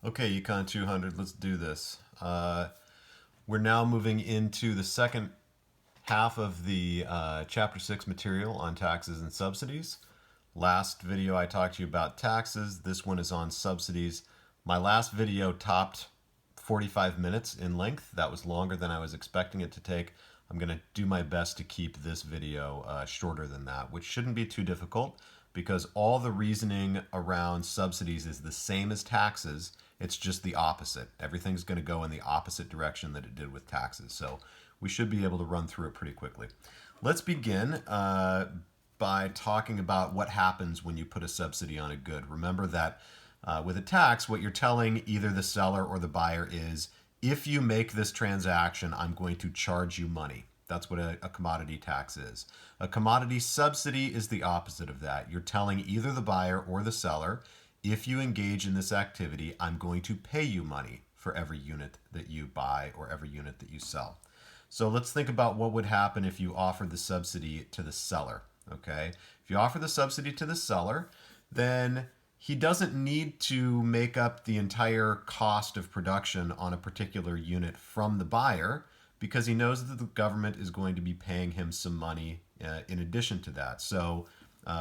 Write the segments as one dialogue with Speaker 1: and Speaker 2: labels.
Speaker 1: Okay, Econ 200, let's do this. We're now moving into the second half of the Chapter 6 material on taxes and subsidies. Last video I talked to you about taxes. This one is on subsidies. My last video topped 45 minutes in length. That was longer than I was expecting it to take. I'm going to do my best to keep this video shorter than that, which shouldn't be too difficult because all the reasoning around subsidies is the same as taxes. It's just the opposite. Everything's going to go in the opposite direction that it did with taxes. So we should be able to run through it pretty quickly. Let's begin by talking about what happens when you put a subsidy on a good. Remember that with a tax, what you're telling either the seller or the buyer is, if you make this transaction, I'm going to charge you money. That's what a commodity tax is. A commodity subsidy is the opposite of that. You're telling either the buyer or the seller, if you engage in this activity, I'm going to pay you money for every unit that you buy or every unit that you sell. So let's think about what would happen if you offered the subsidy to the seller. Okay, if you offer the subsidy to the seller, then he doesn't need to make up the entire cost of production on a particular unit from the buyer because he knows that the government is going to be paying him some money in addition to that. So,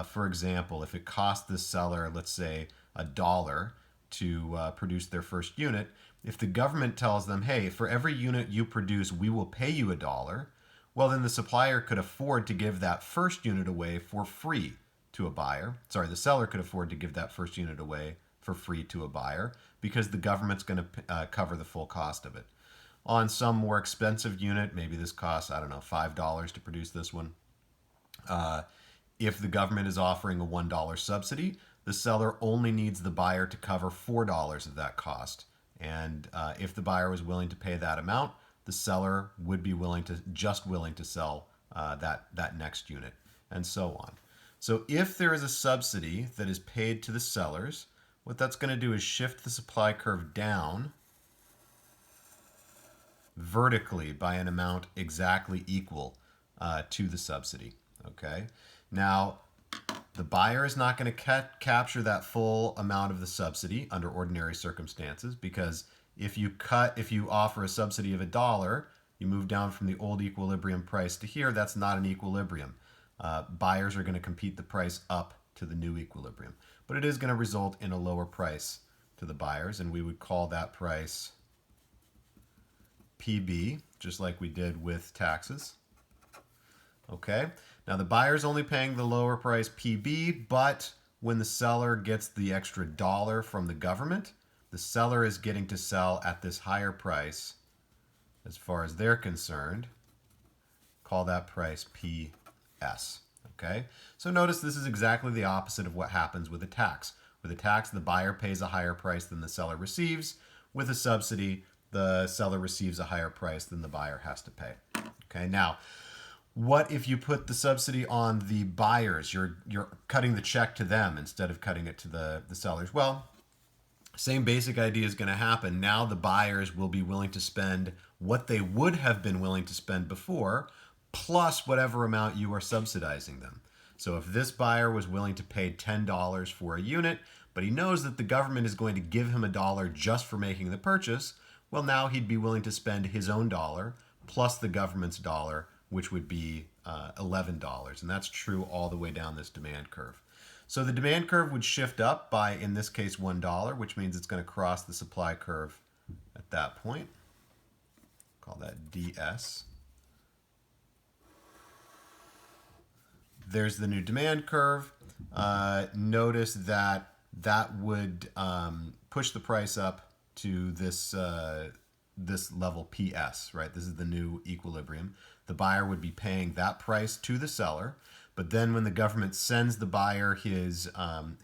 Speaker 1: for example, if it cost the seller, let's say, $1 to produce their first unit, if the government tells them, hey, for every unit you produce, we will pay you $1, well, then the supplier could afford to give that first unit away for free to a buyer. Sorry, the seller could afford to give that first unit away for free to a buyer because the government's going to cover the full cost of it. On some more expensive unit, maybe this costs, I don't know, $5 to produce this one. If the government is offering a $1 subsidy, the seller only needs the buyer to cover $4 of that cost. And if the buyer was willing to pay that amount, the seller would be willing to sell that next unit, and so on. So if there is a subsidy that is paid to the sellers, what that's going to do is shift the supply curve down vertically by an amount exactly equal to the subsidy. Okay. Now, the buyer is not going to capture that full amount of the subsidy under ordinary circumstances because if you offer a subsidy of $1, you move down from the old equilibrium price to here, that's not an equilibrium. Buyers are going to compete the price up to the new equilibrium. But it is going to result in a lower price to the buyers, and we would call that price PB, just like we did with taxes. Okay, now the buyer's only paying the lower price PB, but when the seller gets the extra $1 from the government, the seller is getting to sell at this higher price as far as they're concerned. Call that price PS. Okay, so notice this is exactly the opposite of what happens with a tax. With a tax, the buyer pays a higher price than the seller receives. With a subsidy, the seller receives a higher price than the buyer has to pay. Okay, now, what if you put the subsidy on the buyers? You're cutting the check to them instead of cutting it to the sellers. Well, same basic idea is going to happen. Now the buyers will be willing to spend what they would have been willing to spend before, plus whatever amount you are subsidizing them. So if this buyer was willing to pay $10 for a unit, but he knows that the government is going to give him $1 just for making the purchase, well, now he'd be willing to spend his own $1 plus the government's $1, which would be $11. And that's true all the way down this demand curve. So the demand curve would shift up by, in this case, $1, which means it's going to cross the supply curve at that point. Call that DS. There's the new demand curve. Notice that that would push the price up to this level PS, right? This is the new equilibrium. The buyer would be paying that price to the seller, but then when the government sends the buyer his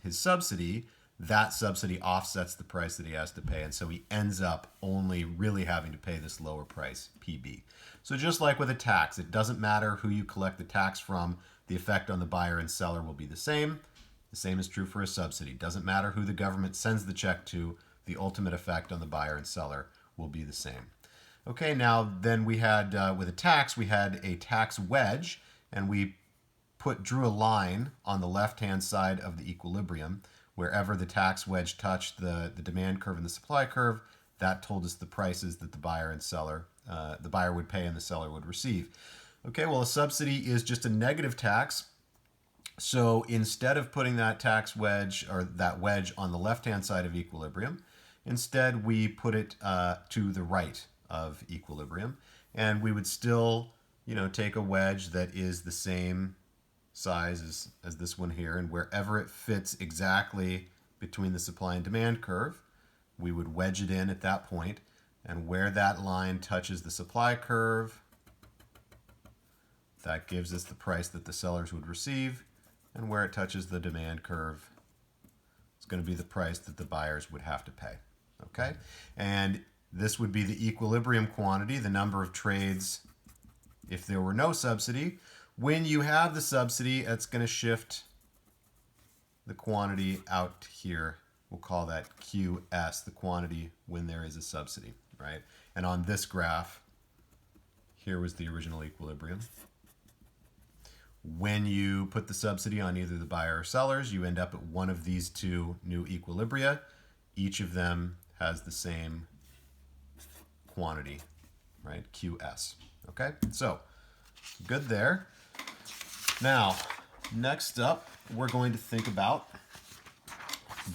Speaker 1: subsidy, that subsidy offsets the price that he has to pay, and so he ends up only really having to pay this lower price, PB. So just like with a tax, it doesn't matter who you collect the tax from, the effect on the buyer and seller will be the same. The same is true for a subsidy. It doesn't matter who the government sends the check to, the ultimate effect on the buyer and seller will be the same. Okay, now then we had, with a tax, we had a tax wedge, and we drew a line on the left-hand side of the equilibrium wherever the tax wedge touched the demand curve and the supply curve, that told us the prices that the buyer would pay and the seller would receive. Okay, well, a subsidy is just a negative tax. So instead of putting that tax wedge or that wedge on the left-hand side of equilibrium, instead we put it to the right of equilibrium, and we would still, take a wedge that is the same size as this one here, and wherever it fits exactly between the supply and demand curve, we would wedge it in at that point, and where that line touches the supply curve, that gives us the price that the sellers would receive, and where it touches the demand curve, it's going to be the price that the buyers would have to pay. Okay? And this would be the equilibrium quantity, the number of trades if there were no subsidy. When you have the subsidy, it's going to shift the quantity out here. We'll call that QS, the quantity when there is a subsidy, right? And on this graph, here was the original equilibrium. When you put the subsidy on either the buyer or sellers, you end up at one of these two new equilibria. Each of them has the same quantity, right? QS. Okay, so good there. Now, next up, we're going to think about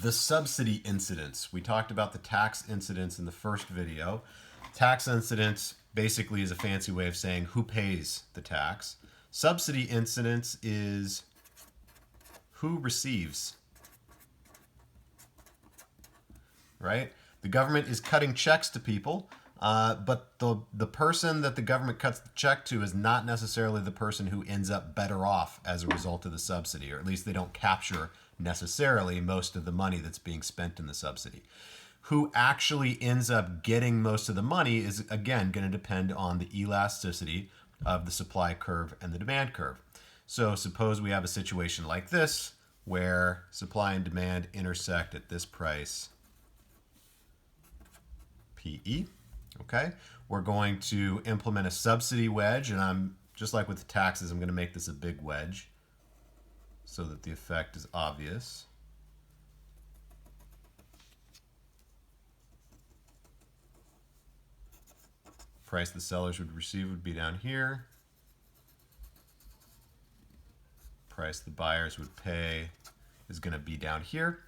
Speaker 1: the subsidy incidence. We talked about the tax incidence in the first video. Tax incidence basically is a fancy way of saying who pays the tax. Subsidy incidence is who receives, right? The government is cutting checks to people, but the person that the government cuts the check to is not necessarily the person who ends up better off as a result of the subsidy, or at least they don't capture necessarily most of the money that's being spent in the subsidy. Who actually ends up getting most of the money is, again, going to depend on the elasticity of the supply curve and the demand curve. So suppose we have a situation like this, where supply and demand intersect at this price, PE. Okay, we're going to implement a subsidy wedge, and I'm just like with the taxes, I'm going to make this a big wedge so that the effect is obvious. Price the sellers would receive would be down here. Price the buyers would pay is going to be down here.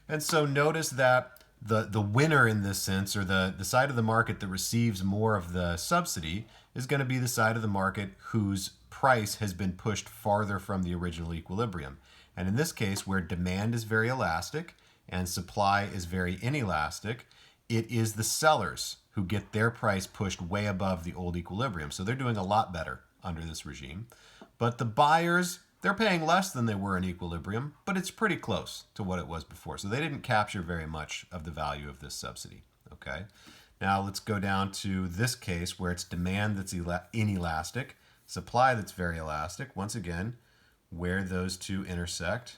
Speaker 1: And so notice that the winner in this sense, or the side of the market that receives more of the subsidy, is going to be the side of the market whose price has been pushed farther from the original equilibrium. And in this case, where demand is very elastic and supply is very inelastic, it is the sellers who get their price pushed way above the old equilibrium. So they're doing a lot better under this regime. But the buyers, they're paying less than they were in equilibrium, but it's pretty close to what it was before. So they didn't capture very much of the value of this subsidy. Okay. Now let's go down to this case where it's demand that's inelastic, supply that's very elastic. Once again, where those two intersect,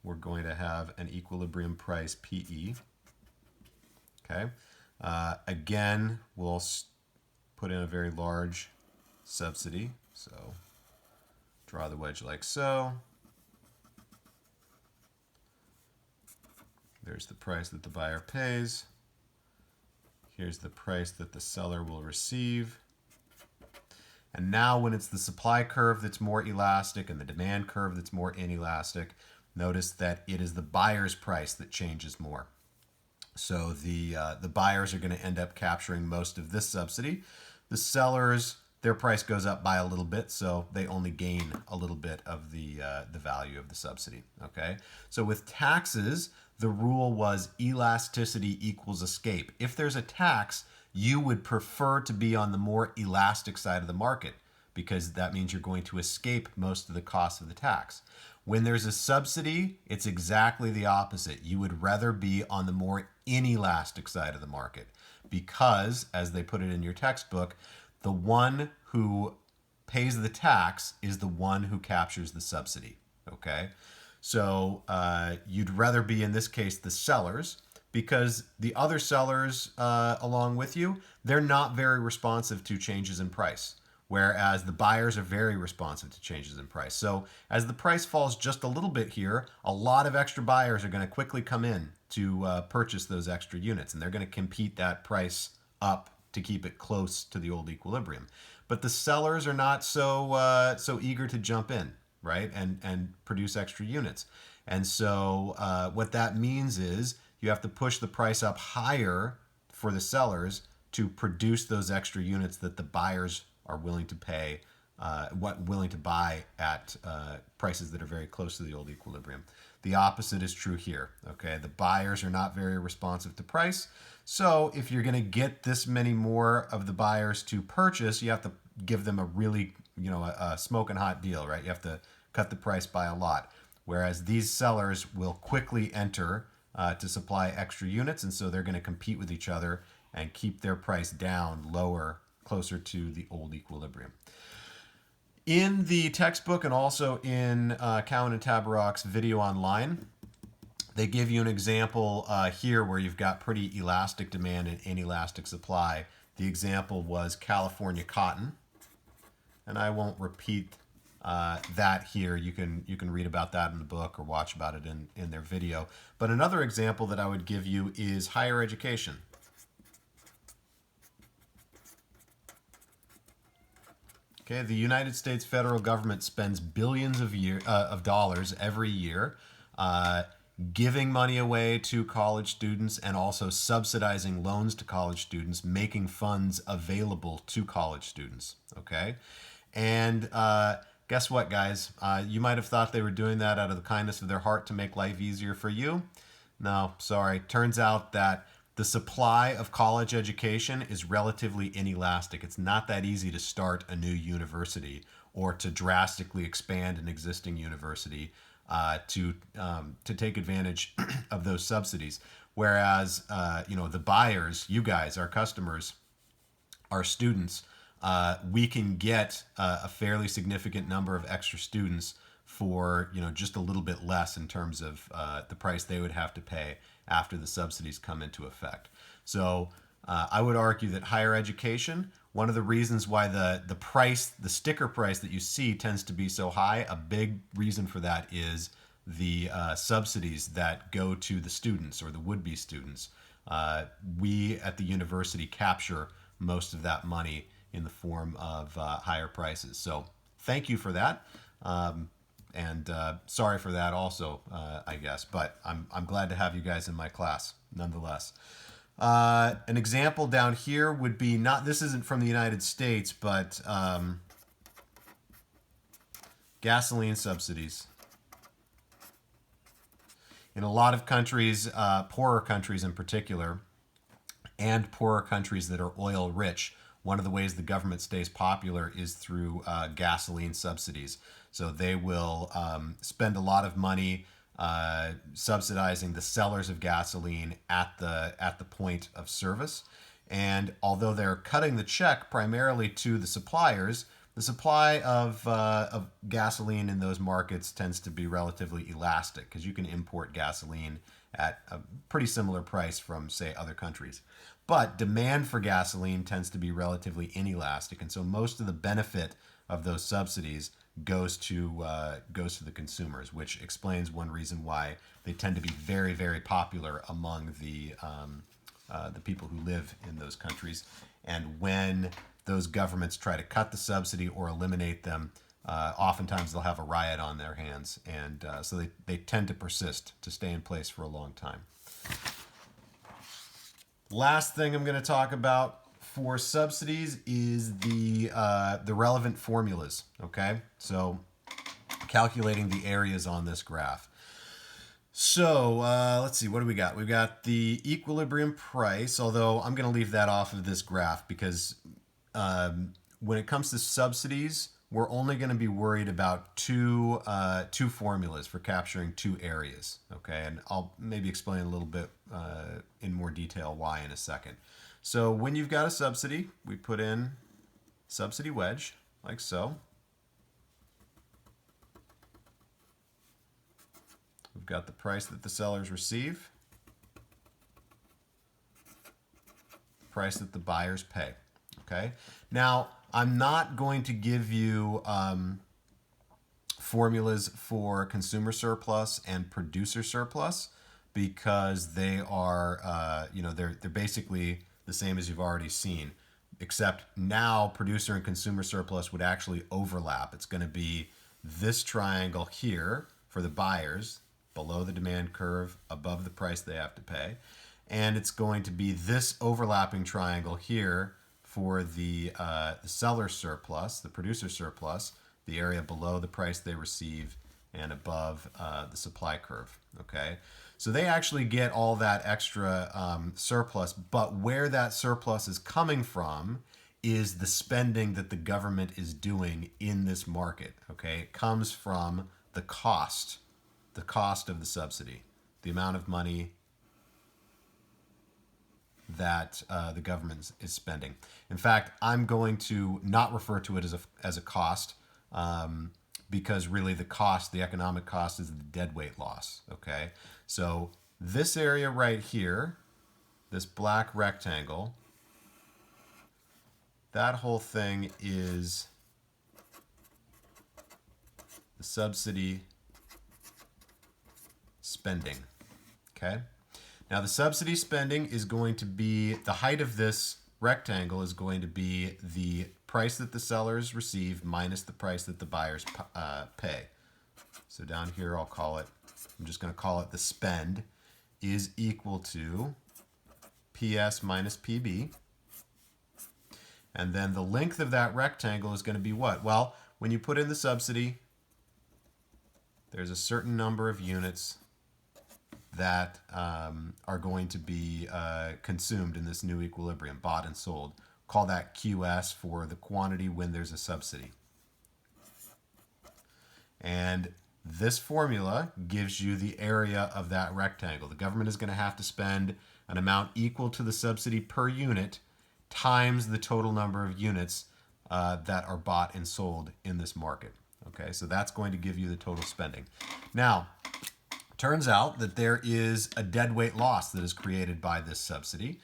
Speaker 1: we're going to have an equilibrium price PE. Okay. Again, we'll put in a very large subsidy. So draw the wedge like so. There's the price that the buyer pays. Here's the price that the seller will receive. And now when it's the supply curve that's more elastic and the demand curve that's more inelastic, notice that it is the buyer's price that changes more. So the buyers are going to end up capturing most of this subsidy. The sellers, their price goes up by a little bit, so they only gain a little bit of the value of the subsidy. Okay. So with taxes, the rule was elasticity equals escape. If there's a tax, you would prefer to be on the more elastic side of the market, because that means you're going to escape most of the cost of the tax. When there's a subsidy, it's exactly the opposite. You would rather be on the more inelastic side of the market because, as they put it in your textbook, the one who pays the tax is the one who captures the subsidy. Okay? So you'd rather be, in this case, the sellers, because the other sellers along with you, they're not very responsive to changes in price. whereas the buyers are very responsive to changes in price. So as the price falls just a little bit here, a lot of extra buyers are going to quickly come in to purchase those extra units, and they're going to compete that price up to keep it close to the old equilibrium. But the sellers are not so eager to jump in, right, and produce extra units. And so what that means is you have to push the price up higher for the sellers to produce those extra units that the buyers are willing to pay, willing to buy at prices that are very close to the old equilibrium. The opposite is true here. Okay, the buyers are not very responsive to price. So if you're going to get this many more of the buyers to purchase, you have to give them a really, a smoking hot deal, right? You have to cut the price by a lot. Whereas these sellers will quickly enter to supply extra units, and so they're going to compete with each other and keep their price down lower, closer to the old equilibrium. In the textbook and also in Cowan and Tabarrok's video online, they give you an example here where you've got pretty elastic demand and inelastic supply. The example was California cotton, and I won't repeat that here. You can read about that in the book or watch about it in their video. But another example that I would give you is higher education. Okay, the United States federal government spends billions of dollars every year giving money away to college students and also subsidizing loans to college students, making funds available to college students. Okay, and guess what, guys? You might have thought they were doing that out of the kindness of their heart to make life easier for you. No, sorry. Turns out that the supply of college education is relatively inelastic. It's not that easy to start a new university or to drastically expand an existing university to take advantage of those subsidies. Whereas, the buyers, you guys, our customers, our students, we can get a fairly significant number of extra students for just a little bit less in terms of the price they would have to pay after the subsidies come into effect. So I would argue that higher education, one of the reasons why the price, the sticker price that you see tends to be so high, a big reason for that is the subsidies that go to the students or the would-be students. We at the university capture most of that money in the form of higher prices. So thank you for that. And sorry for that also, I guess. But I'm glad to have you guys in my class, nonetheless. An example down here would be this isn't from the United States, but gasoline subsidies. In a lot of countries, poorer countries in particular, and poorer countries that are oil rich, one of the ways the government stays popular is through gasoline subsidies. So they will spend a lot of money subsidizing the sellers of gasoline at the point of service. And although they're cutting the check primarily to the suppliers, the supply of gasoline in those markets tends to be relatively elastic because you can import gasoline at a pretty similar price from, say, other countries. But demand for gasoline tends to be relatively inelastic, and so most of the benefit of those subsidies goes to the consumers, which explains one reason why they tend to be very, very popular among the people who live in those countries. And when those governments try to cut the subsidy or eliminate them, oftentimes they'll have a riot on their hands, and so they tend to persist, to stay in place for a long time. Last thing I'm going to talk about for subsidies is the relevant formulas. Okay, so calculating the areas on this graph. So let's see, what do we got? We've got the equilibrium price, although I'm going to leave that off of this graph because when it comes to subsidies, we're only going to be worried about two formulas for capturing two areas. Okay, and I'll maybe explain a little bit in more detail why in a second. So when you've got a subsidy, we put in subsidy wedge, like so. We've got the price that the sellers receive, the price that the buyers pay. Okay. Now, I'm not going to give you formulas for consumer surplus and producer surplus because they are, they're basically the same as you've already seen, except now producer and consumer surplus would actually overlap. It's going to be this triangle here for the buyers, below the demand curve, above the price they have to pay. And it's going to be this overlapping triangle here for the seller surplus, the producer surplus, the area below the price they receive and above the supply curve. Okay, so they actually get all that extra surplus, but where that surplus is coming from is the spending that the government is doing in this market. Okay, it comes from the cost of the subsidy, the amount of money that the government is spending. In fact, I'm going to not refer to it as a cost because really the economic cost is the deadweight loss. Okay, so this area right here, this black rectangle, that whole thing is the subsidy spending. Okay. Now the subsidy spending is going to be, the height of this rectangle is going to be the price that the sellers receive minus the price that the buyers pay. So down here I'm just going to call it the spend is equal to PS minus PB. And then the length of that rectangle is going to be what? Well, when you put in the subsidy, there's a certain number of units that are going to be consumed in this new equilibrium, bought and sold. Call that QS for the quantity when there's a subsidy. And this formula gives you the area of that rectangle. The government is going to have to spend an amount equal to the subsidy per unit times the total number of units that are bought and sold in this market. Okay, so that's going to give you the total spending. Now, turns out that there is a deadweight loss that is created by this subsidy.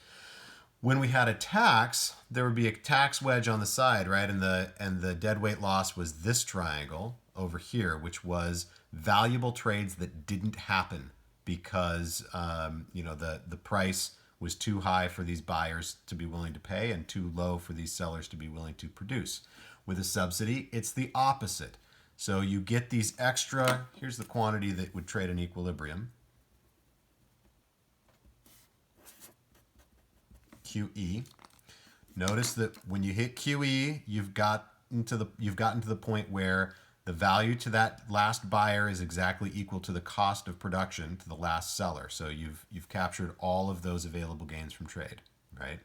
Speaker 1: When we had a tax, there would be a tax wedge on the side, right? And the deadweight loss was this triangle over here, which was valuable trades that didn't happen because the price was too high for these buyers to be willing to pay and too low for these sellers to be willing to produce. With a subsidy, it's the opposite. So you get these extra, here's the quantity that would trade in equilibrium, QE. Notice that when you hit QE, you've gotten to the point where the value to that last buyer is exactly equal to the cost of production to the last seller. So you've captured all of those available gains from trade, right?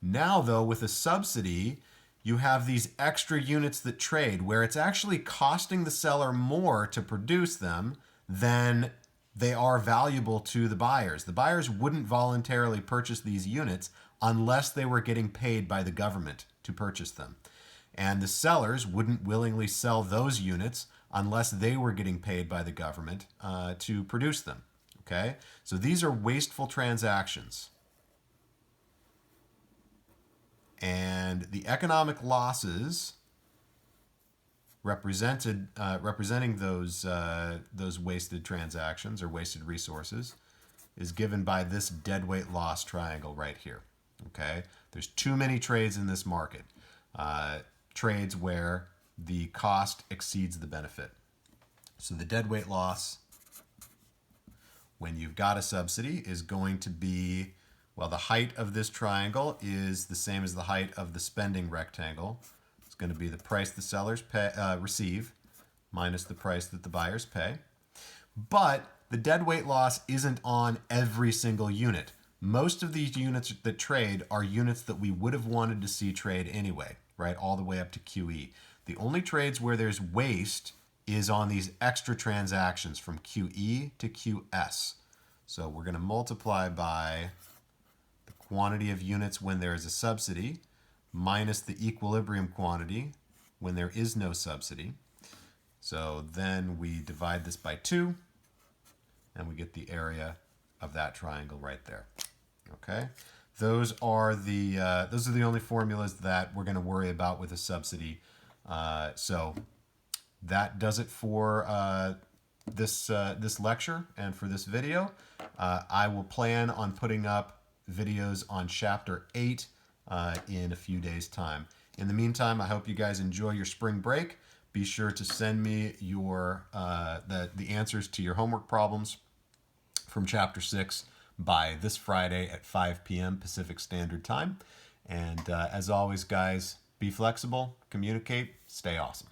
Speaker 1: Now though, with a subsidy, you have these extra units that trade where it's actually costing the seller more to produce them than they are valuable to the buyers. The buyers wouldn't voluntarily purchase these units unless they were getting paid by the government to purchase them. And the sellers wouldn't willingly sell those units unless they were getting paid by the government to produce them. Okay? So these are wasteful transactions. And the economic losses representing those wasted transactions or wasted resources is given by this deadweight loss triangle right here. Okay, there's too many trades in this market, trades where the cost exceeds the benefit. So the deadweight loss when you've got a subsidy is going to be, well, the height of this triangle is the same as the height of the spending rectangle. It's going to be the price the sellers receive minus the price that the buyers pay. But the deadweight loss isn't on every single unit. Most of these units that trade are units that we would have wanted to see trade anyway, right? All the way up to QE. The only trades where there's waste is on these extra transactions from QE to QS. So we're going to multiply by the quantity of units when there is a subsidy minus the equilibrium quantity when there is no subsidy. So then we divide this by 2 and we get the area of that triangle right there. Okay, those are the only formulas that we're going to worry about with a subsidy. So that does it for this lecture and for this video. I will plan on putting up videos on Chapter 8 in a few days' time. In the meantime, I hope you guys enjoy your spring break. Be sure to send me your the answers to your homework problems from Chapter 6 by this Friday at 5 p.m. Pacific Standard Time. And as always, guys, be flexible, communicate, stay awesome.